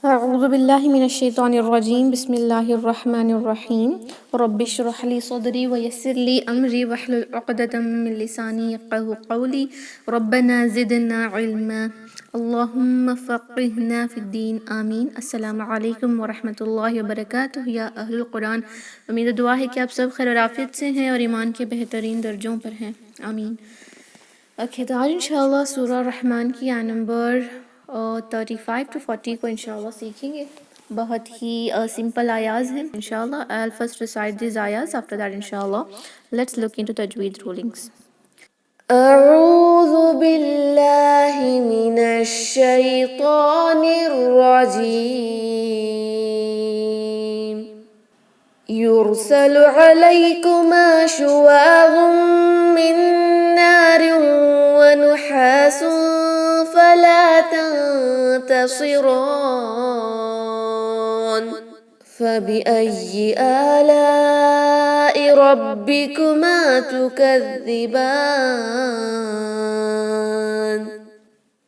أعوذ بالله من الشيطان الرجيم بسم الله الرحمن الرحيم رب اشرح لي صدري ويسر لي أمري واحلل عقدة من لساني يفقهوا قولي ربنا زدنا علما اللهم فقهنا في الدين آمین۔ السلام علیکم ورحمۃ اللہ وبرکاتہ۔ یا اہل القرآن، امید و دعا ہے کہ آپ سب خیر و عافیت سے ہیں اور ایمان کے بہترین درجوں پر ہیں، آمین۔ اوکے، تو آج انشاءاللہ سورہ رحمان کی آیت نمبر 35 to 40 کو انشاءاللہ سیکھیں گے۔ بہت ہی سمپل آیاز ہیں انشاءاللہ۔ I'll first recite these ayahs. After that inshallah let's look into tajweed rulings. أعوذ بالله من الشيطان الرجيم يرسل عليكما شواظ من نار ونحاس فلا تنتصران فبأي آلاء ربكما تكذبان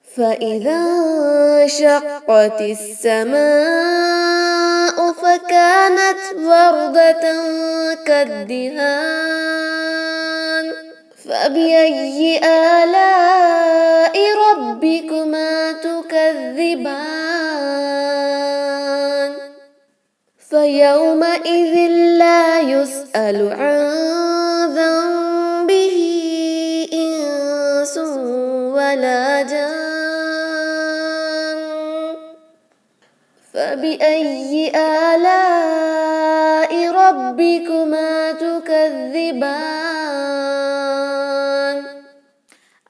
فإذا انشقت السماء فكانت وردة كالدهان فبأي آلاء ربكما تكذبان فيومئذ لا يسأل عن ذنبه إنس ولا جان فبأي آلاء ربكما تكذبان۔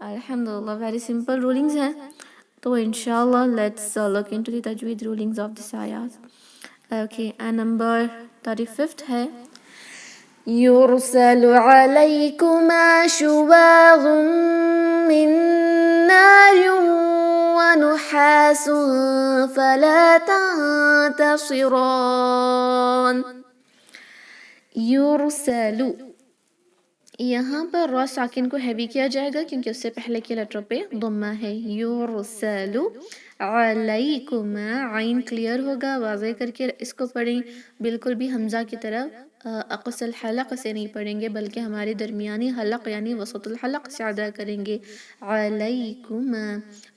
الحمدللہ، very simple rulings ہیں، تو انشاءاللہ let's look into the tajweed rulings of this ayat. Okay, and number 35 ہے يرسل عليكما شواظ من نار ونحاس فلا تنتصران۔ یرسلو، یہاں پر را ساکن کو ہیوی کیا جائے گا کیونکہ اس سے پہلے کے لیٹر پہ ضمہ ہے۔ یرسلو علیکما، عین کلیئر ہوگا، واضح کر کے اس کو پڑھیں، بالکل بھی حمزہ کی طرح اقص الحلق سے نہیں پڑھیں گے بلکہ ہمارے درمیانی حلق یعنی وسط الحلق سے ادا کریں گے۔ علیکما،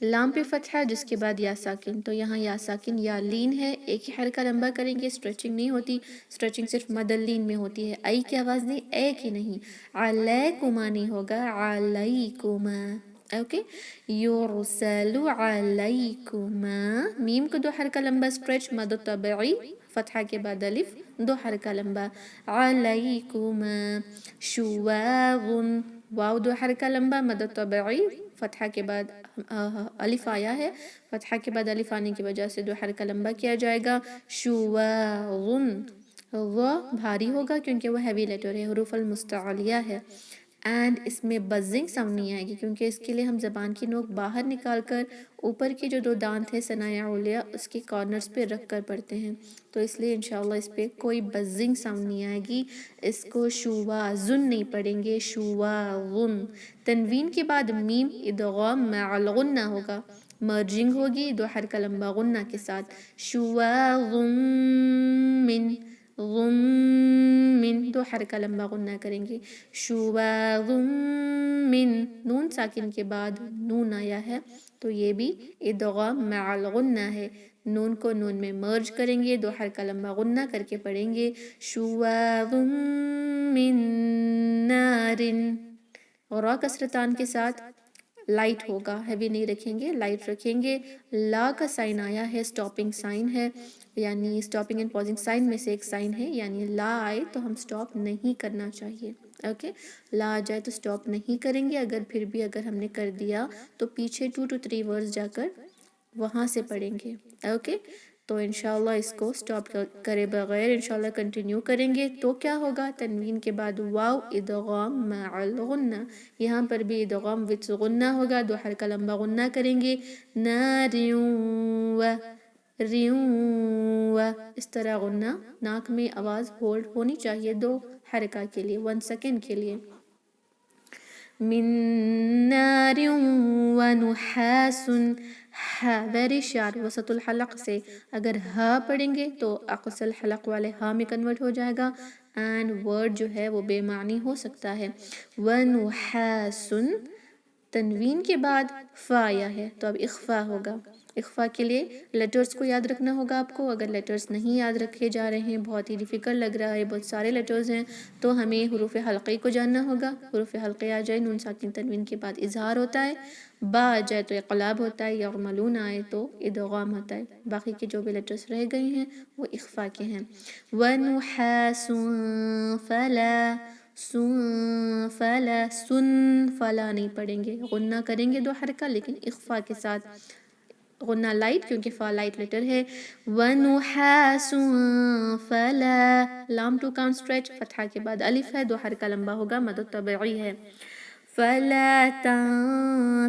لام پہ فتحہ جس کے بعد یا ساکن، تو یہاں یا ساکن یا لین ہے، ایک ہی حرکہ لمبا کریں گے، اسٹریچنگ نہیں ہوتی، اسٹریچنگ صرف مد اللین میں ہوتی ہے، ای کی آواز نہیں، اے کی نہیں، علیکما نہیں ہوگا، علیکما، اوکے۔ یرسل علیکما، میم کو دو حرکہ لمبا اسٹریچ، مد طبعی، فتحہ کے بعد الف، دو حرکہ لمبا، علیکما شواظ، واو دو حرکہ لمبا، مد طبعی، فتحہ کے بعد الف آیا ہے، فتحہ کے بعد الف آنے کی وجہ سے دو حرکہ لمبا کیا جائے گا، شواظ، وہ بھاری ہوگا کیونکہ وہ ہیوی لیٹر ہے، حروف المستعلیہ ہے، اینڈ اس میں بزنگ ساؤنڈ نہیں آئے گی کیونکہ اس کے لیے ہم زبان کی نوک باہر نکال کر اوپر کے جو دو دانت ہیں ثنایا علیہ اس کے کارنرز پہ رکھ کر پڑھتے ہیں، تو اس لیے انشاءاللہ اس پہ کوئی بزنگ ساؤنڈ نہیں آئے گی، اس کو شواظن نہیں پڑھیں گے، شواظن۔ تنوین کے بعد میم ادغام مع الغنہ ہوگا، مرجنگ ہوگی دو حرکہ لمبا غنہ کے ساتھ، شواظن من، من دو حرکہ لمبا غنہ کریں گے، شواظ من، نون ساکن کے بعد نون آیا ہے تو یہ بھی ادغام مع الغنہ ہے، نون کو نون میں مرج کریں گے، دو حرکہ لمبا غنہ کر کے پڑھیں گے، شواظ من نار، اور را کسرتان کے ساتھ لائٹ ہوگا، ہیوی نہیں رکھیں گے، لائٹ رکھیں گے، لا کا سائن آیا ہے، سٹاپنگ سائن ہے، یعنی سٹاپنگ اینڈ پازنگ سائن میں سے ایک سائن ہے، یعنی لا آئے تو ہم سٹاپ نہیں کرنا چاہیے، اوکے، لا آ جائے تو سٹاپ نہیں کریں گے، اگر پھر بھی اگر ہم نے کر دیا تو پیچھے 2 to 3 ورڈز جا کر وہاں سے پڑھیں گے، اوکے۔ تو انشاءاللہ اس کو سٹاپ کرے بغیر انشاءاللہ کنٹینیو کریں گے تو کیا ہوگا، تنوین کے بعد واو ادغام مع الغنہ، یہاں پر بھی ادغام وتھ غنہ ہوگا، دو حرکہ لمبا غنہ کریں گے، ناریوں ریوں، اس طرح غنہ، ناک میں آواز ہولڈ ہونی چاہیے 2 حرکہ کے لیے، 1 سیکنڈ کے لیے، من نار ونحاس، ہا ویری شارپ وسط الحلق سے اگر ہا پڑھیں گے تو اقصى الحلق والے ہا میں کنورٹ ہو جائے گا اینڈ ورڈ جو ہے وہ بے معنی ہو سکتا ہے. ونحاس تنوین کے بعد فا آیا ہے تو اب اخفا ہوگا. اخفا کے لیے لیٹرز کو یاد رکھنا ہوگا آپ کو. اگر لیٹرز نہیں یاد رکھے جا رہے ہیں، بہت ہی ڈیفیکلٹ لگ رہا ہے، بہت سارے لیٹرز ہیں، تو ہمیں حروف حلقے کو جاننا ہوگا. حروف حلقے آ جائے نون ساکن تنوین کے بعد اظہار ہوتا ہے، با آ جائے تو اقلاب ہوتا ہے، یعملون آئے تو ادغام ہوتا ہے. باقی کے جو بھی لیٹرز رہ گئے ہیں وہ اخفا کے ہیں. ونحاس فلا سن فلا سن فلا نہیں پڑھیں گے، غنہ کریں گے 2 حرکہ لیکن اخفا کے ساتھ. غنہ لائٹ کیونکہ فا لائٹ لیٹر ہے. ونحاس فلا لام ٹو کاؤنٹ اسٹریچ فتحہ کے بعد الف ہے 2 حرکہ لمبا ہوگا، مد طبعی ہے. فلا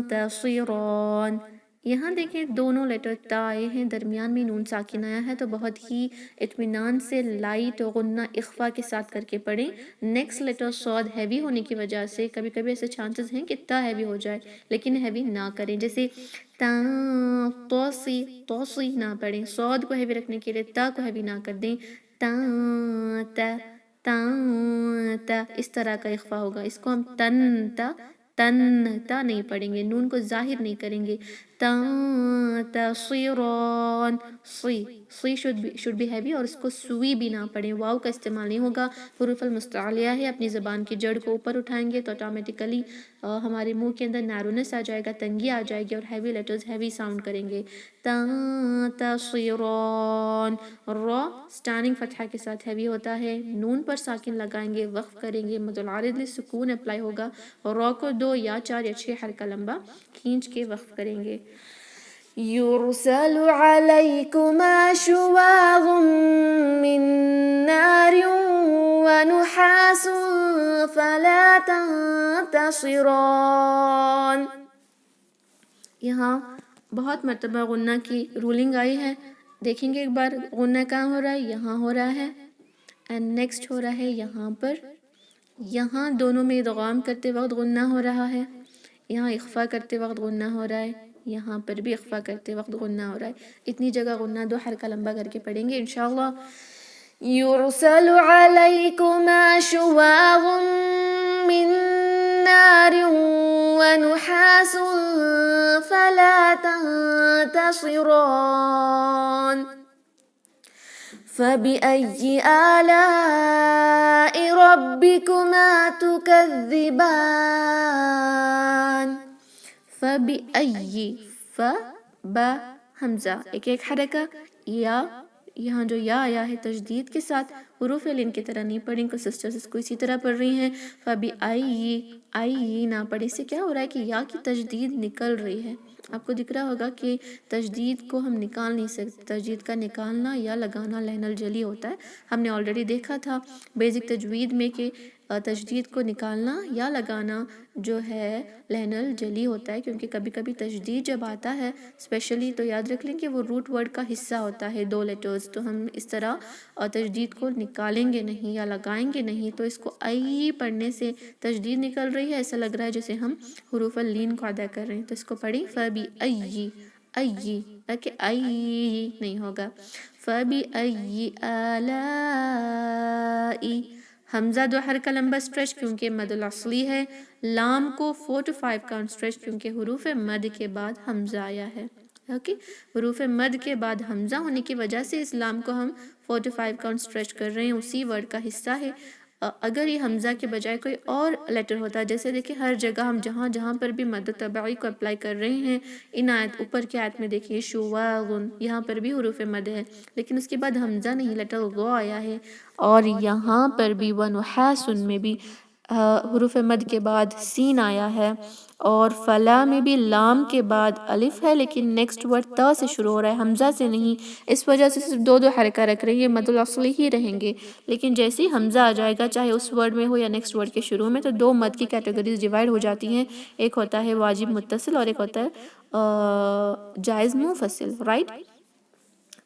تنتصران یہاں دیکھیں دونوں لیٹر تا آئے ہیں، درمیان میں نون ساکن آیا ہے تو بہت ہی اطمینان سے لائٹ غنہ اخفا کے ساتھ کر کے پڑھیں. نیکسٹ لیٹر صاد ہیوی ہونے کی وجہ سے کبھی کبھی ایسے چانسز ہیں کہ تا ہیوی ہو جائے لیکن ہیوی نہ کریں. جیسے توسی توسی نہ پڑھیں، صاد کو ہیوی رکھنے کے لیے تا کو ہیوی نہ کر دیں. تا تا اس طرح کا اخفا ہوگا. اس کو ہم تن تا نہیں پڑھیں گے، نون کو ظاہر نہیں کریں گے. تنتصران سی should be heavy اور اس کو سوئی بھی نہ پڑھیں، واو کا استعمال نہیں ہوگا. حروف المستعلیہ ہے، اپنی زبان کی جڑ کو اوپر اٹھائیں گے تو آٹومیٹیکلی ہمارے منہ کے اندر نیرونس آ جائے گا، تنگی آ جائے گی اور ہیوی لیٹرز ہیوی ساؤنڈ کریں گے. تنتصران را سٹینڈنگ فتحہ کے ساتھ ہیوی ہوتا ہے، نون پر ساکن لگائیں گے، وقف کریں گے، مد العارض سکون اپلائی ہوگا اور را کو 2 یا 4 یا 6 حرکہ لمبا کھینچ کے وقف کریں گے. يرسل عليكما شواظ من نار ونحاس فلا تنتصران. یہاں بہت مرتبہ غنہ کی رولنگ آئی ہے، دیکھیں گے ایک بار. غنہ کہاں ہو رہا ہے؟ یہاں ہو رہا ہے اینڈ نیکسٹ ہو رہا ہے یہاں پر. یہاں دونوں میں ادغام کرتے وقت غنہ ہو رہا ہے، یہاں اخفا کرتے وقت غنہ ہو رہا ہے، یہاں پر بھی اخفا کرتے وقت غنہ ہو رہا ہے. اتنی جگہ غنہ 2 حرکہ لمبا کر کے پڑھیں گے انشاءاللہ. يرسل عليكما شواظ من نار ونحاس فلا تنتصران. فبأي آلاء ربكما تكذبان. فبأي با حمزہ ایک حرکہ، یا یہاں جو یا آیا ہے تشدید کے ساتھ حروف لین کی طرح نہیں پڑھیں، کو سسٹرز اس کو اسی طرح پڑھ رہی ہیں. فبأي نہ پڑھیں. اس سے کیا ہو رہا ہے کہ یا کی تشدید نکل رہی ہے. آپ کو دکھ رہا ہوگا کہ تشدید کو ہم نکال نہیں سکتے، تشدید کا نکالنا یا لگانا لحن الجلی ہوتا ہے. ہم نے آلریڈی دیکھا تھا بیسک تجوید میں کہ تشدید کو نکالنا یا لگانا جو ہے لحن الجلی ہوتا ہے، کیونکہ کبھی کبھی تشدید جب آتا ہے اسپیشلی تو یاد رکھ لیں کہ وہ روٹ ورڈ کا حصہ ہوتا ہے 2 لیٹرز، تو ہم اس طرح تشدید کو نکالیں گے نہیں یا لگائیں گے نہیں. تو اس کو ای پڑھنے سے تشدید نکل رہی ہے، ایسا لگ رہا ہے جیسے ہم حروف اللین کو ادا کر رہے ہیں. تو اس کو پڑھیں فبأي تاکہ ای نہیں ہوگا. فبأي آلاء حمزہ 2 حرکہ لمبا اسٹریچ کیونکہ مد الاصلی ہے، لام کو 4 to 5 کاؤنٹ اسٹریچ کیونکہ حروف مد کے بعد حمزہ آیا ہے. اوکے، حروف مد کے بعد حمزہ ہونے کی وجہ سے اس لام کو ہم 4 to 5 کاؤنٹ اسٹریچ کر رہے ہیں، اسی ورڈ کا حصہ ہے. اگر یہ حمزہ کے بجائے کوئی اور لیٹر ہوتا ہے، جیسے دیکھیں ہر جگہ ہم جہاں پر بھی مد طبعی کو اپلائی کر رہے ہیں، ان آیت اوپر کی آیت میں دیکھیے شواغن، یہاں پر بھی حروف مد ہے لیکن اس کے بعد حمزہ نہیں، لیٹر غو آیا ہے. اور یہاں پر بھی ونحاسن میں بھی حروف مد کے بعد سین آیا ہے، اور فلا میں بھی لام کے بعد الف ہے لیکن نیکسٹ ورڈ تا سے شروع ہو رہا ہے، حمزہ سے نہیں. اس وجہ سے صرف 2 حرکہ رکھ رہے ہیں، یہ مد الاصلی ہی رہیں گے. لیکن جیسے ہی حمزہ آ جائے گا چاہے اس ورڈ میں ہو یا نیکسٹ ورڈ کے شروع میں، تو 2 مد کی کیٹیگریز ڈیوائڈ ہو جاتی ہیں. ایک ہوتا ہے واجب متصل اور ایک ہوتا ہے جائز منفصل، رائٹ.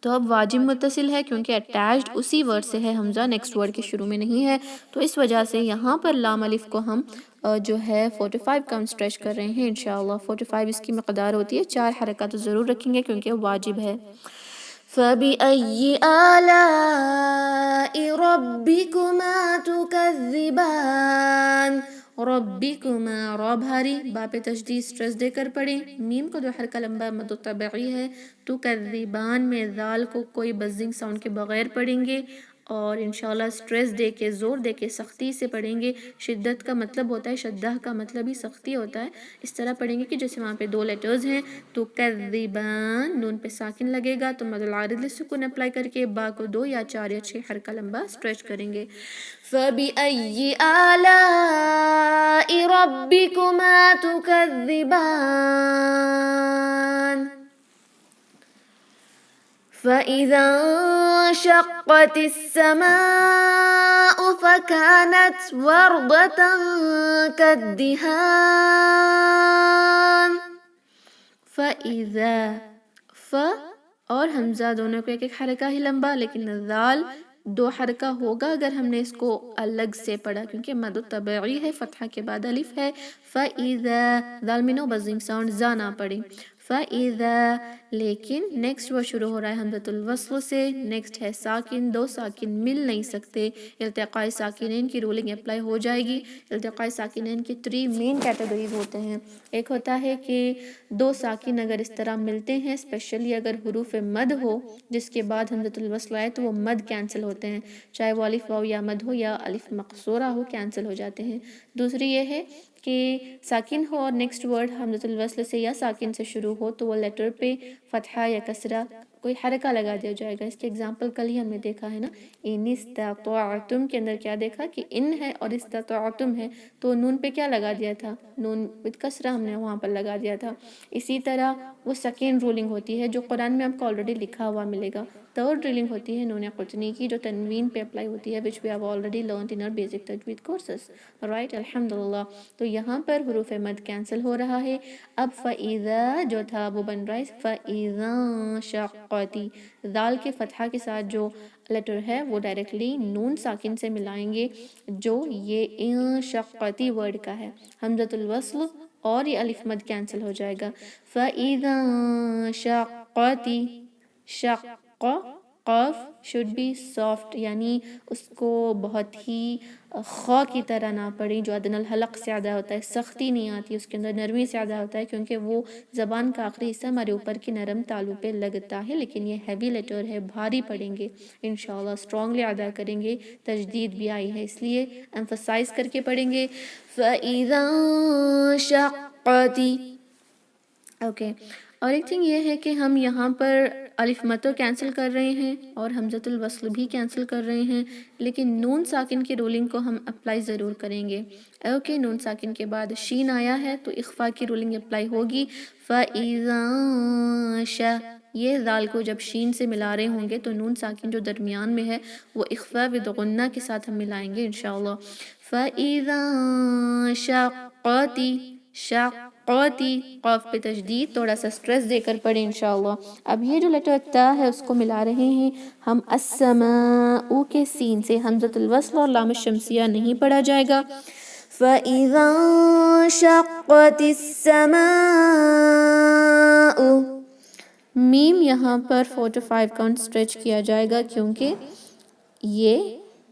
تو اب واجب متصل ہے کیونکہ اٹیچڈ اسی ورڈ سے ہے، حمزہ نیکسٹ ورڈ کے شروع میں نہیں ہے، تو اس وجہ سے یہاں پر لام الف کو ہم جو ہے 45 کاؤنٹ اسٹریچ کر رہے ہیں انشاءاللہ۔ 45 اس کی مقدار ہوتی ہے، 4 حرکات ضرور رکھیں گے کیونکہ واجب ہے۔ فَبِأَيِّ آلَاءِ رَبِّكُمَا تُكَذِّبَانِ، ربکما، را بھاری، با پہ تشدید سٹریس دے کر پڑھیں، میم کو 2 حرکہ لمبا مد طبعی ہے، تو کذبان میں ذال کو کوئی بزنگ ساؤنڈ کے بغیر پڑھیں گے اور انشاءاللہ سٹریس دے کے، زور دے کے، سختی سے پڑھیں گے۔ شدت کا مطلب ہوتا ہے، شدہ کا مطلب ہی سختی ہوتا ہے، اس طرح پڑھیں گے کہ جیسے وہاں پہ 2 لیٹرز ہیں تو کذبان، نون پہ ساکن لگے گا تو مد العارض للسکون اپلائی کر کے با کو 2 یا 4 یا 6 حرکہ لمبا سٹریچ کریں گے۔ فَبِأَيِّ آلَاءِ رَبِّكُمَا تُكَذِّبَانِ، فَإِذَا انشَقَّتِ السَّمَاءُ فَكَانَتْ وَرْدَةً كَالدِّهَانِ۔ فَإِذَا، ف اور حمزہ دونوں کو ایک ایک حرکہ ہی لمبا، لیکن ذال 2 حرکہ ہوگا اگر ہم نے اس کو الگ سے پڑھا کیونکہ مد طبعی ہے، فتحہ کے بعد الف ہے۔ فَإِذَا، ذال میں نو بزنگ ساؤنڈ، زا نہ پڑھیں۔ فَإِذَا، لیکن نیکسٹ وہ شروع ہو رہا ہے حمزۃ الوصل سے، نیکسٹ ہے ساکن، 2 ساکن مل نہیں سکتے، التقاء ساکنین کی رولنگ اپلائی ہو جائے گی۔ التقاء ساکنین کی 3 مین کیٹیگریز ہوتے ہیں، ایک ہوتا ہے کہ 2 ساکن اگر اس طرح ملتے ہیں، اسپیشلی اگر حروف مد ہو جس کے بعد حمزۃ الوصل آئے تو وہ مد کینسل ہوتے ہیں، چاہے وہ الف واو یا مد ہو یا الف مقصورہ ہو، کینسل ہو جاتے ہیں۔ دوسری یہ ہے کہ ساکن ہو اور نیکسٹ ورڈ حمزۃ الوصل سے یا ساکن سے شروع ہو تو وہ لیٹر پہ فتحہ یا کسرہ کوئی حرکہ لگا دیا جائے گا۔ اس کے اگزامپل کل ہی ہم نے دیکھا ہے نا، ان استطعتم کے اندر کیا دیکھا کہ ان ہے اور استطعتم ہے تو نون پہ کیا لگا دیا تھا، نون وتھ کسرہ ہم نے وہاں پر لگا دیا تھا۔ اسی طرح وہ سیکنڈ رولنگ ہوتی ہے جو قرآن میں آپ کو آلریڈی لکھا ہوا ملے گا۔ تھرڈ رولنگ ہوتی ہے نون قطنی کی جو تنوین پہ اپلائی ہوتی ہے، which we have already learned in our basic تجوید courses, right؟ الحمدللہ۔ تو یہاں پر حروف مد کینسل ہو رہا ہے۔ اب فَإِذَا جو تھا وہ بن رہا ہے فَإِذَا شَقَّتِ، ذال کے فتحہ کے ساتھ جو لیٹر ہے وہ ڈائریکٹلی نون ساکن سے ملائیں گے جو یہ انشقتی ورڈ کا ہے، حمزۃ الوصل اور یہ الف مد کینسل ہو جائے گا۔ فَإِذَا شَقَّتِ، شق، قاف should be soft، یعنی اس کو بہت ہی خا کی طرح نہ پڑھیں جو ادنی الحلق سے ادا ہوتا ہے، سختی نہیں آتی اس کے اندر، نرمی سے ادا ہوتا ہے کیونکہ وہ زبان کا آخری حصہ ہمارے اوپر کی نرم تالو پہ لگتا ہے، لیکن یہ ہیوی لیٹر ہے، بھاری پڑھیں گے انشاءاللہ، اسٹرانگلی ادا کریں گے، تجدید بھی آئی ہے اس لیے ایمفسائز کر کے پڑھیں گے۔ فَإِذَا انشَقَّتِ، اوکے، اور ایک تھنگ یہ ہے کہ ہم یہاں پر الف مد تو کینسل کر رہے ہیں اور حمزۃ الوصل بھی کینسل کر رہے ہیں، لیکن نون ساکن کی رولنگ کو ہم اپلائی ضرور کریں گے۔ اوکے، نون ساکن کے بعد شین آیا ہے تو اخفا کی رولنگ اپلائی ہوگی۔ فَإِذَا یہ ذال کو جب شین سے ملا رہے ہوں گے تو نون ساکن جو درمیان میں ہے وہ اخفا ود غنہ کے ساتھ ہم ملائیں گے انشاءاللہ۔ فَإِذَا شَقَّتِ، شَقَّتِ، قاف پہ تشدید، تھوڑا سا سٹریس دے کر پڑھیں انشاءاللہ۔ اب یہ جو لیٹر تا ہے اس کو ملا رہے ہیں ہم السماء کے سین سے، حمزۃ الوصل اور لام الشمسیہ نہیں پڑھا جائے گا۔ فَإِذَا انشَقَّتِ السَّمَاءُ، میم یہاں پر 4 to 5 کاؤنٹ سٹریچ کیا جائے گا کیونکہ یہ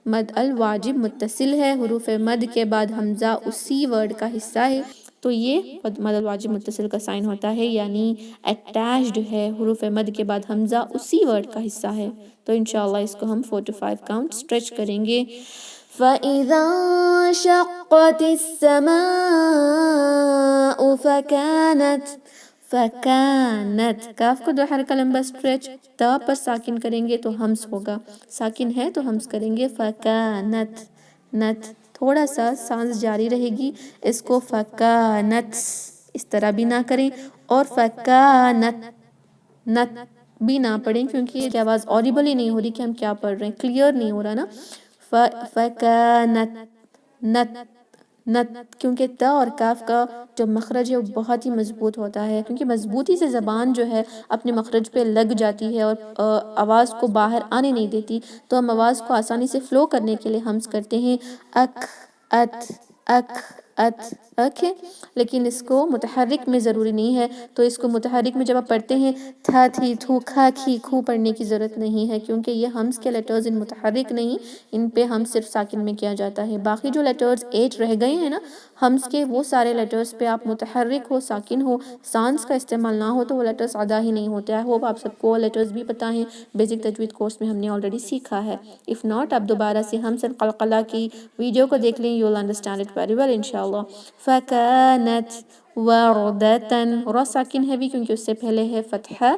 مد الواجب متصل ہے، حروف مد کے بعد حمزہ اسی ورڈ کا حصہ ہے تو یہ مد الواجب متصل کا سائن ہوتا ہے، یعنی اٹیچڈ ہے، حروف مد کے بعد حمزہ اسی ورڈ کا حصہ ہے، تو انشاءاللہ اس کو ہم 4 to 5 کاؤنٹ سٹریچ کریں گے۔ فَإِذَا انشَقَّتِ السَّمَاءُ فَكَانَتْ، فَكَانَتْ، کاف کو 2 حرکہ لمبا سٹریچ، تا پر ساکن کریں گے تو ہمس ہوگا، ساکن ہے تو ہمس کریں گے۔ فَكَانَتْ، نت تھوڑا سا سانس جاری رہے گی، اس کو فَكَانَتْ اس طرح بھی نہ کریں، اور فَكَانَتْ نت بھی نہ پڑھیں کیونکہ یہ آواز اوڈیبل ہی نہیں ہو رہی کہ ہم کیا پڑھ رہے ہیں، کلیئر نہیں ہو رہا نا۔ فَكَانَتْ، نت نت، کیونکہ تا اور کاف کا جو مخرج ہے وہ بہت ہی مضبوط ہوتا ہے، کیونکہ مضبوطی سے زبان جو ہے اپنے مخرج پہ لگ جاتی ہے اور آواز کو باہر آنے نہیں دیتی، تو ہم آواز کو آسانی سے فلو کرنے کے لیے ہمز کرتے ہیں اک، ات، اک، ات، اوکے۔ لیکن اس کو متحرک میں ضروری نہیں ہے، تو اس کو متحرک میں جب آپ پڑھتے ہیں تھا، تھی، تھو، کھا، کھی، کھو پڑھنے کی ضرورت نہیں ہے، کیونکہ یہ ہمز کے لیٹرز ان متحرک نہیں، ان پہ ہم صرف ساکن میں کیا جاتا ہے۔ باقی جو لیٹرز 8 رہ گئے ہیں نا ہمز کے، وہ سارے لیٹرز پہ آپ متحرک ہو، ساکن ہو، سانس کا استعمال نہ ہو تو وہ لیٹرز ادا ہی نہیں ہوتے ہیں۔ ہوپ آپ سب کو لیٹرز بھی پتہ ہیں، بیسک تجوید کورس میں ہم نے آلریڈی سیکھا ہے۔ اف ناٹ آپ دوبارہ سے ہمز اور قلقلہ کی ویڈیو کو دیکھ لیں، you'll understand it very well انشاءاللہ۔ فَكَانَتْ وَرْدَةً، را ساکن ہے بھی کیونکہ اس سے پہلے ہے فتحہ،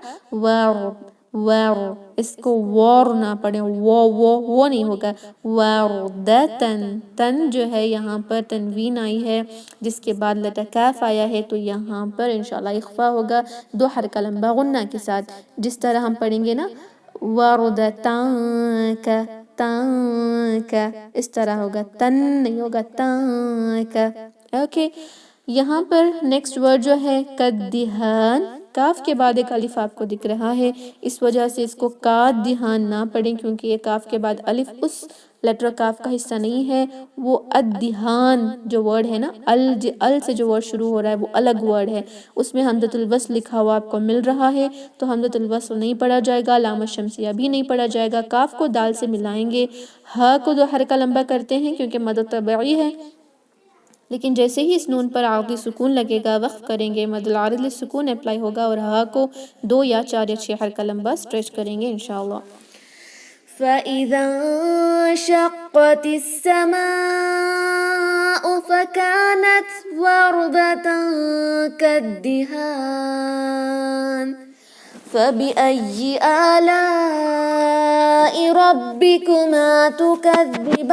ور، اس کو وار نہ پڑھیں، وہ نہیں ہوگا، وردتن، تن جو ہے یہاں پر تنوین آئی ہے جس کے بعد لیٹر کاف آیا ہے، تو یہاں پر انشاءاللہ اخفا ہوگا 2 حرکہ لمبا غنہ کے ساتھ، جس طرح ہم پڑھیں گے نا وردتان کا، اس طرح ہوگا، تن نہیں ہوگا، تان کا، اوکے۔ یہاں پر نیکسٹ ورڈ جو ہے کدھان، کاف کے بعد ایک الف آپ کو دکھ رہا ہے، اس وجہ سے اس کو کاد دھان نہ پڑھیں، کیونکہ یہ کاف کے بعد الف اس لیٹر کاف کا حصہ نہیں ہے، وہ ادھان جو ورڈ ہے نا، ال سے جو ورڈ شروع ہو رہا ہے وہ الگ ورڈ ہے، اس میں حمزۃ الوصل لکھا ہوا آپ کو مل رہا ہے، تو حمزۃ الوصل نہیں پڑھا جائے گا، لام الشمسیہ بھی نہیں پڑھا جائے گا، کاف کو دال سے ملائیں گے، ہا کو 2 حرکہ لمبا کرتے ہیں کیونکہ مد طبعی ہے، لیکن جیسے ہی اس نون پر عارضی سکون لگے گا وقف کریں گے، مد العارض للسکون اپلائی ہوگا اور ہا کو 2 یا 4 یا 6 حرکہ لمبا سٹریچ کریں گے انشاءاللہ۔ فَإِذَا انشَقَّتِ السَّمَاءُ فَكَانَتْ وَرْدَةً كَالدِّهَانِ فَبِأَيِّ آلَاءِ رَبِّكُمَا تُكَذِّبَانِ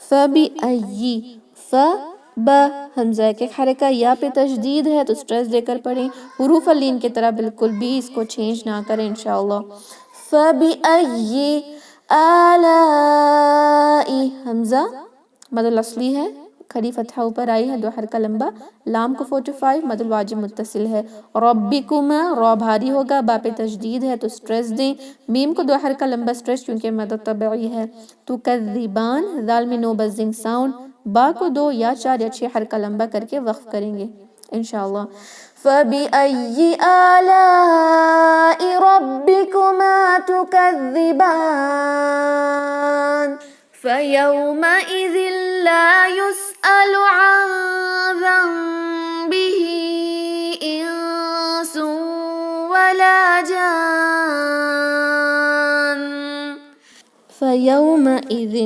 فَبِأَيِّ، حمزہ کے حرکہ یا پہ تشدید ہے تو سٹریس دے کر پڑھیں، حروف اللین کی طرح بالکل بھی اس کو چینج نہ کریں انشاءاللہ۔ فَبِأَيِّ آلَاءِ، حمزہ مد الاصلی ہے، کھڑی فتحہ اوپر آئی ہے، 2 حرکہ لمبا، لام کو 45 مد الواجب متصل ہے، ربکما، را بھاری ہوگا، با پہ تشدید ہے تو سٹریس دیں، میم کو 2 حرکہ لمبا سٹریس کیونکہ مد طبعی ہے، تکذبان، دال میں نو بزنگ ساؤنڈ، با کو 2 یا 4 یا 6 حرکہ لمبا کر کے وقف کریں گے انشاءاللہ۔ فَبِأَيِّ آلَاءِ رَبِّكُمَا تُكَذِّبَانِ فَيَوْمَئِذٍ لَا يُسْأَلُ عَنْ ذَنبِهِ إِنسٌ وَلَا جَانٌ فَيَوْمَئِذٍ،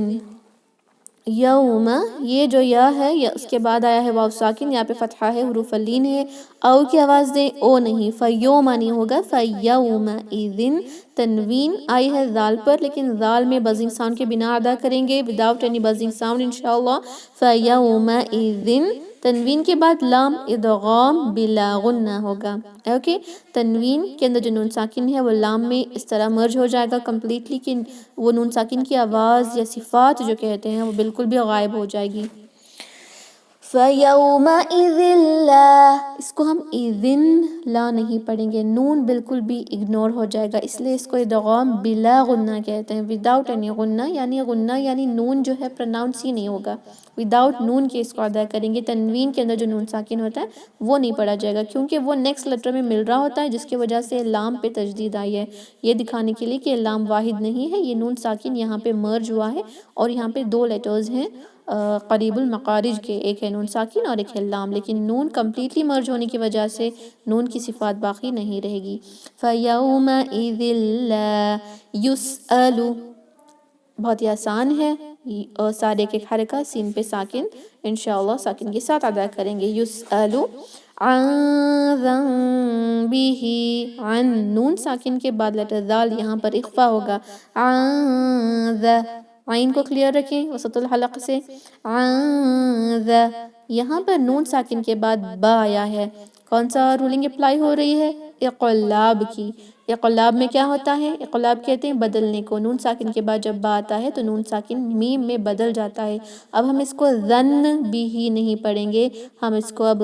یوم، یہ جو یا ہے یا اس کے بعد آیا ہے واو ساکن، یہاں پہ فتحہ ہے، حروف اللین ہے، او کی آواز دیں، او نہیں، فیوم نہیں ہوگا، فیومئذ، تنوین آئی ہے ذال پر لیکن ذال میں بزنگ ساؤنڈ کے بنا ادا کریں گے وداؤٹ اینی بزنگ ساؤنڈ انشاءاللہ۔ فیومئذ، تنوین کے بعد لام ادغام بلا غنہ ہوگا، اوکے۔ تنوین کے اندر جو نون ساکن ہے وہ لام میں اس طرح مرج ہو جائے گا کمپلیٹلی کہ وہ نون ساکن کی آواز یا صفات جو کہتے ہیں وہ بالکل بھی غائب ہو جائے گی۔ فَيَوْمَئِذٍ لَا، اس کو ہم ایذن لا نہیں پڑھیں گے، نون بالکل بھی اگنور ہو جائے گا، اس لیے اس کو ادغام بلا غنہ کہتے ہیں، وداؤٹ اینی غنہ، یعنی نون جو ہے پرناؤنس ہی نہیں ہوگا، وداؤٹ نون کے اس کو ادا کریں گے۔ تنوین کے اندر جو نون ساکن ہوتا ہے وہ نہیں پڑھا جائے گا کیونکہ وہ نیکسٹ لیٹر میں مل رہا ہوتا ہے، جس کی وجہ سے لام پہ تشدید آئی ہے، یہ دکھانے کے لیے کہ لام واحد نہیں ہے، یہ نون ساکن یہاں پہ مرج ہوا ہے اور یہاں پہ 2 لیٹرز ہیں قریب المقارج کے، ایک ہے نون ساکن اور ایک ہے لام، لیکن نون کمپلیٹلی مرج ہونے کی وجہ سے نون کی صفات باقی نہیں رہے گی۔ فَيَوْمَئِذٍ لَا يُسْأَلُ، بہت ہی آسان ہے، سارے کے حرکہ سین پہ ساکن انشاءاللہ ساکن کے ساتھ ادا کریں گے، یُسْأَلُ عَنْ ذَنبِهِ، عن نون ساکن کے بعد لیٹر ذال یہاں پر اخفا ہوگا، عن ذا، عین کو کلیئر رکھیں وسط الحلق سے، عن ذا، یہاں پر نون ساکن کے بعد با آیا ہے، کون سا رولنگ اپلائی ہو رہی ہے؟ اقلاب کی، اقلاب میں کیا ہوتا ہے؟ اقلاب کہتے ہیں بدلنے کو، نون ساکن کے بعد جب با آتا ہے تو نون ساکن میم میں بدل جاتا ہے۔ اب ہم اس کو ذن بھی ہی نہیں پڑھیں گے، ہم اس کو اب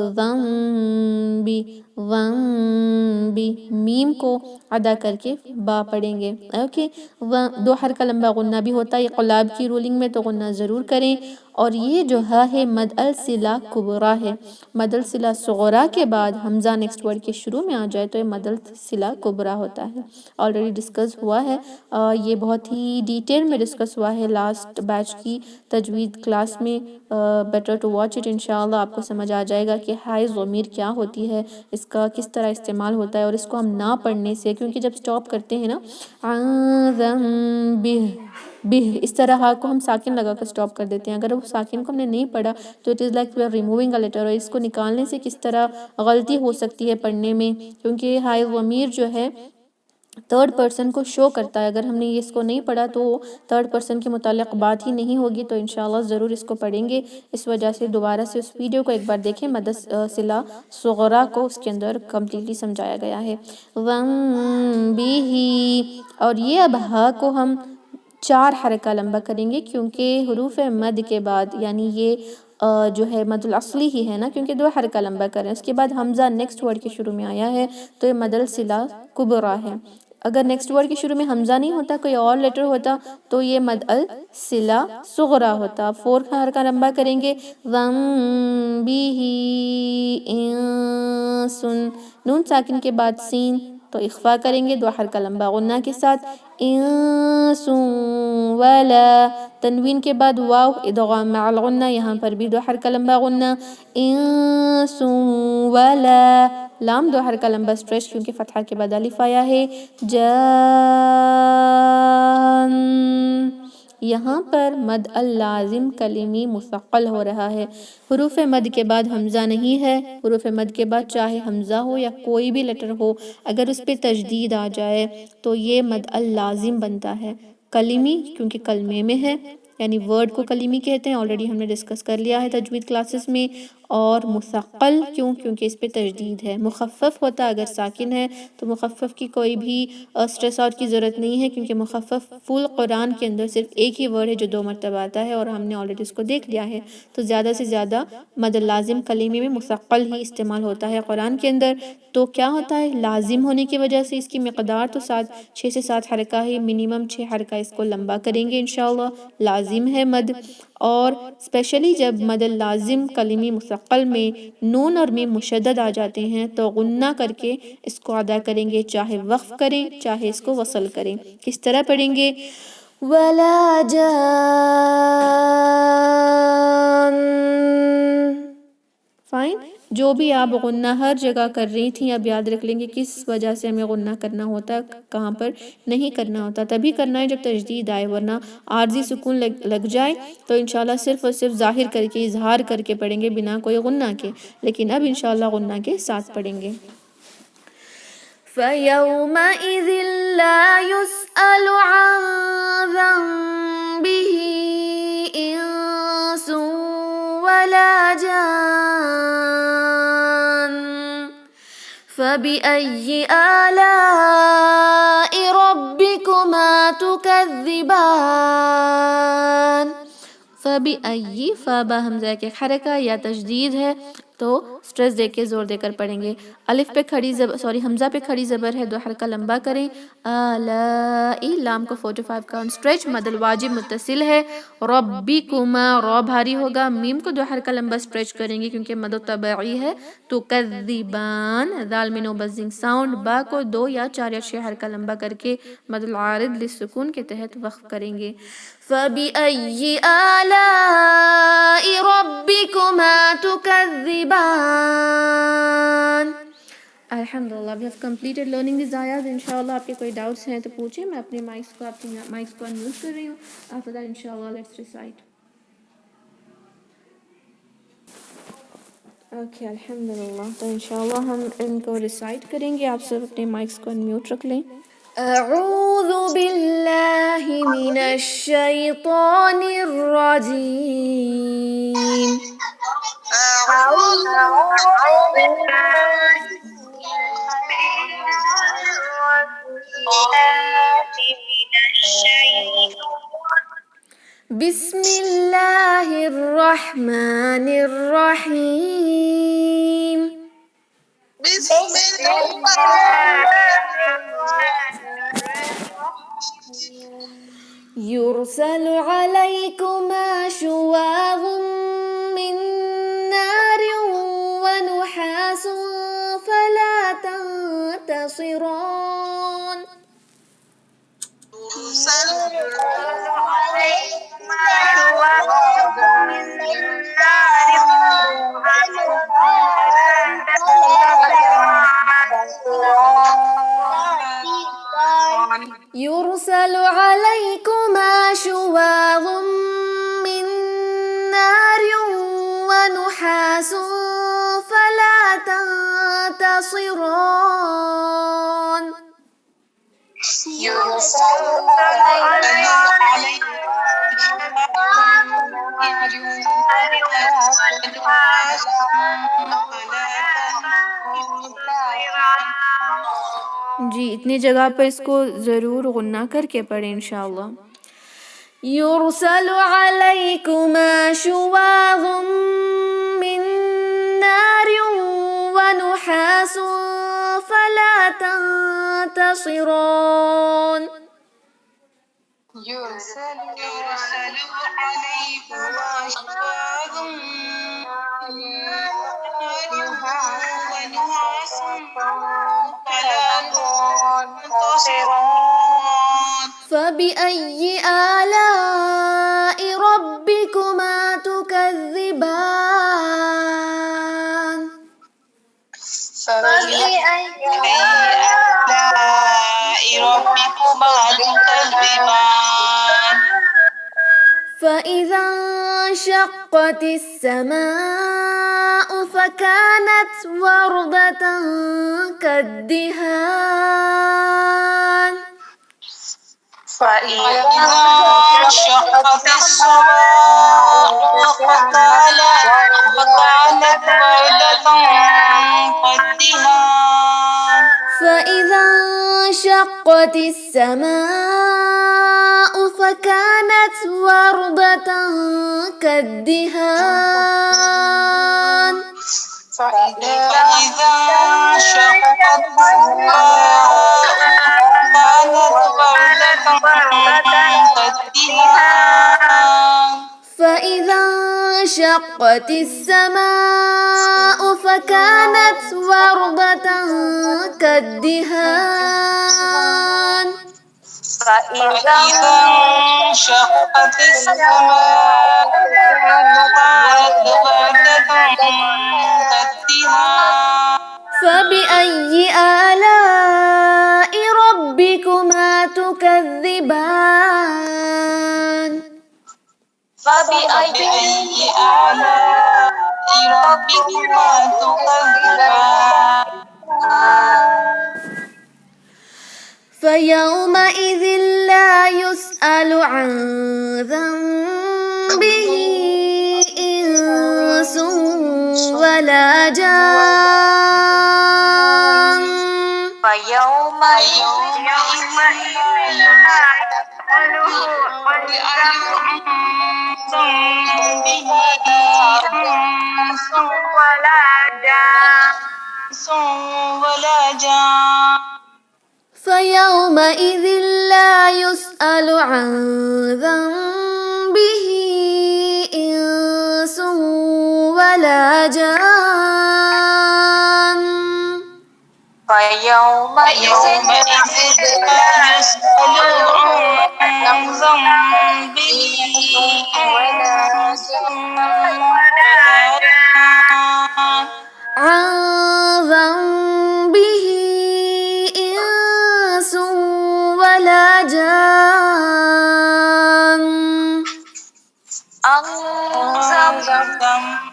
ون بھی میم کو ادا کر کے با پڑھیں گے۔ اوکے، دو حرکہ لمبا غنہ بھی ہوتا ہے اقلاب کی رولنگ میں، تو غنہ ضرور کریں۔ اور یہ جو ہے مد الصلہ کبریٰ ہے، مد الصلہ صغریٰ کے بعد حمزہ نیکسٹ ورڈ کے شروع میں آ جائے تو یہ مد الصلہ کبریٰ ہوتا ہے۔ آلریڈی ڈسکس ہوا ہے، یہ بہت ہی ڈیٹیل میں ڈسکس ہوا ہے لاسٹ بیچ کی تجوید کلاس میں۔ بیٹر ٹو واچ اٹ، انشاءاللہ آپ کو سمجھ آ جائے گا کہ ہائے ضمیر کیا ہوتی ہے، اس کا کس طرح استعمال ہوتا ہے، اور اس کو ہم نہ پڑھنے سے، کیونکہ جب سٹاپ کرتے ہیں نا بہ اس طرح ہا کو ہم ساکن لگا کر سٹاپ کر دیتے ہیں، اگر وہ ساکن کو ہم نے نہیں پڑھا تو it is like we are removing a letter, اور اس کو نکالنے سے کس طرح غلطی ہو سکتی ہے پڑھنے میں، کیونکہ ہائے ضمیر جو ہے تھرڈ پرسن کو شو کرتا ہے، اگر ہم نے اس کو نہیں پڑھا تو تھرڈ پرسن کے متعلق بات ہی نہیں ہوگی، تو انشاءاللہ ضرور اس کو پڑھیں گے۔ اس وجہ سے دوبارہ سے اس ویڈیو کو ایک بار دیکھیں، مد صلہ صغریٰ کو اس کے اندر کمپلیٹلی سمجھایا گیا ہے۔ بھی، اور یہ اب ہا کو ہم 4 حرکہ لمبا کریں گے، کیونکہ حروف مد کے بعد یعنی یہ جو ہے مد الاصلی ہی ہے نا، کیونکہ 2 حرکہ لمبا کریں، اس کے بعد حمزہ نیکسٹ ورڈ کے شروع میں آیا ہے تو یہ مد الصلہ کبریٰ ہے۔ اگر نیکسٹ ورڈ کے شروع میں حمزہ نہیں ہوتا، کوئی اور لیٹر ہوتا تو یہ مد الصلہ صغریٰ ہوتا۔ 4 کا حرکہ لمبا کریں گے، بھی سن، نون ساکن کے بعد سین تو اخفا کریں گے 2 حرکہ لمبا غنہ کے ساتھ، ولا، تنوین کے بعد واو ادغام مع الغنہ، یہاں پر بھی 2 حرکہ لمبا غنہ، ولا، لام 2 حرکہ لمبا سٹریچ کیونکہ فتحہ کے بعد الف آیا ہے، جان، یہاں پر مد اللازم کلمی مثقل ہو رہا ہے، حروف مد کے بعد حمزہ نہیں ہے، حروف مد کے بعد چاہے حمزہ ہو یا کوئی بھی لیٹر ہو، اگر اس پہ تشدید آ جائے تو یہ مد اللازم بنتا ہے، کلمی کیونکہ کلمے میں ہے، یعنی ورڈ کو کلیمی کہتے ہیں، آلریڈی ہم نے ڈسکس کر لیا ہے تجوید کلاسز میں، اور مثقل کیونکہ اس پہ تشدید ہے، مخفف ہوتا اگر ساکن ہے تو مخفف کی کوئی بھی سٹریس آؤٹ کی ضرورت نہیں ہے، کیونکہ مخفف فل قرآن کے اندر صرف ایک ہی ورڈ ہے جو 2 مرتبہ آتا ہے، اور ہم نے آلریڈی اس کو دیکھ لیا ہے، تو زیادہ سے زیادہ مد لازم کلیمی میں مثقل ہی استعمال ہوتا ہے قرآن کے اندر، تو کیا ہوتا ہے لازم ہونے کی وجہ سے اس کی مقدار تو 6 سے 7 حرکہ ہے، منیمم 6 حرکہ اس کو لمبا کریں گے انشاءاللہ، لازم ہے مد، اور اسپیشلی جب مد لازم کلمی مثقل میں نون اور میم مشدد آ جاتے ہیں تو غنہ کر کے اس کو ادا کریں گے، چاہے وقف کریں چاہے اس کو وصل کریں۔ کس طرح پڑھیں گے؟ ولا جان، فائن، جو بھی آپ غنہ ہر جگہ کر رہی تھیں اب یاد رکھ لیں گے کس وجہ سے ہمیں غنہ کرنا ہوتا ہے، کہاں پر نہیں کرنا ہوتا، تبھی کرنا ہے جب تشدید آئے، ورنہ عارضی سکون لگ جائے تو انشاءاللہ صرف اور صرف ظاہر کر کے اظہار کر کے پڑھیں گے بنا کوئی غنہ کے، لیکن اب انشاءاللہ غنہ کے ساتھ پڑھیں گے۔ فَيَوْمَئِذٍ لَا يُسْأَلُ عَنْ ذَنْبِهِ إِنسٌ وَلَا جَانٌ فَبِأَيِّ آلَاءِ رَبِّكُمَا تُكَذِّبَانِ، فَبِأَيِّ، فا با حمزہ کے حرکہ یا تشدید ہے تو سٹریس دے کے زور دے کر پڑھیں گے، الف پہ کھڑی زبر حمزہ پہ کھڑی زبر ہے 2 حرکہ لمبا کریں، آلائی، لام کو 45 کاؤنٹ سٹریچ، مد الواجب متصل ہے، ربکما، را بھاری ہوگا، میم کو 2 حرکہ لمبا سٹریچ کریں گے کیونکہ مد طبعی ہے، تکذبان، دال میں نو بزنگ ساؤنڈ، با کو 2 یا 4 یا 6 حرکہ لمبا کر کے مد العارض للسکون کے تحت وقف کریں گے۔ فَبِأَيِّ آلَاءِ رَبِّكُمَا تُكَذِّبَانِ۔ الحمدللہ we have completed learning these ayahs، انشاءاللہ آپ کے کوئی ڈاؤٹس ہیں تو پوچھیں، میں اپنے مائکس کو آپ کی مائکس کو انمیوٹ کر رہی ہوں، after that انشاءاللہ let's recite۔ اوکے الحمدللہ، تو انشاءاللہ ہم ان کو ریسائٹ کریں گے، آپ سب اپنے مائکس کو انمیوٹ رکھ لیں۔ اعوذ باللہ من الشیطان الرجیم، بسم الله الرحمن الرحيم بسم الله يرسل عليكما شواظ من نار ونحاس فلا تنتصران يرسل عليكما شواظ من نار يرسل عليكما شواظ من نار ونحاس فلا تنتصران يرسل عليكما جی اتنی جگہ پر اس کو ضرور غنہ کر کے پڑھیں انشاءاللہ. يرسل عليكما شواظ من نار ونحاس فلا تنتصران يرسل عليكما شواظ من نار ونحاس فلا تنتصران فبأي آلاء ربكما تكذبان فبأي آلاء ربكما تكذبان فإذا انشقت السماء فكانت وردة كالدهان فإذا انشقت السماء فكانت وردة كالدهان فإذا انشقت السماء فكانت وردة كالدهان فإذا انشقت السماء كانت وردة كالدهان فإذا انشقت السماء فكانت وردة كالدهان فإذا انشقت السماء كانت وردة كالدهان فبأي آلاء ربكما تكذبان فبأي آلاء ربكما تكذبان فيومئذ لا يسأل عن ذنبه إنس ولا جان فيومئذ لا ذنبه إنس ولا جان فيومئذ لا يسأل عن ذنبه إنس ولا جان فيومئذ لا يسأل عن ذنبه إنس ولا جان عن ذنبه إنس ولا جان عن ذنبه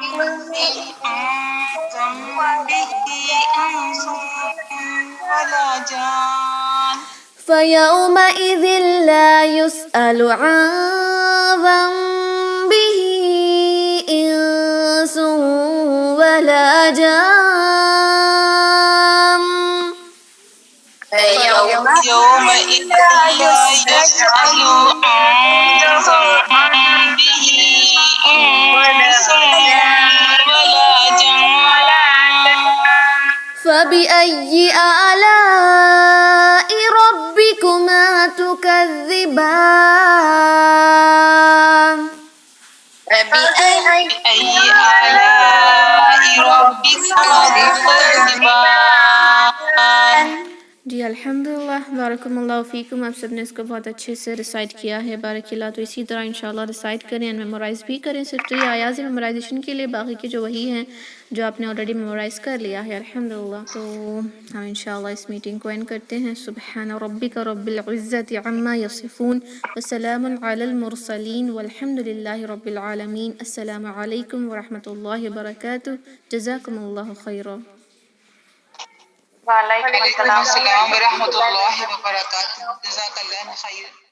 إنس ولا جان فيومئذ لا يسأل عن ذنبه إنس ولا جان فيومئذ يومئذ لا يسأل عن ذنبه إنس ولا جان. فبأي آلاء ربكما تكذبان فبأي آلاء ربكما تكذبان. جی الحمدللہ، بارکم اللہ فیکم، آپ سب نے اس کو بہت اچھے سے ریسائٹ کیا ہے، بارک اللہ. تو اسی طرح انشاءاللہ ریسائٹ کریں اینڈ میمورائز بھی کریں. صرف 3 آیاز میمورائزیشن کے لیے، باقی کے جو وہی ہیں جو آپ نے آلریڈی میمورائز کر لیا ہے الحمدللہ. تو ہم انشاءاللہ اس میٹنگ کو اینڈ کرتے ہیں. سبحان ربک رب العزت عما یصفون وسلام علی المرسلین والحمد للہ رب العالمین. السلام علیکم ورحمۃ اللہ وبرکاتہ. جزاکم اللہ خیرا. وعلیکم السلام ورحمۃ اللہ وبرکاتہ. جزاک اللہ خیر.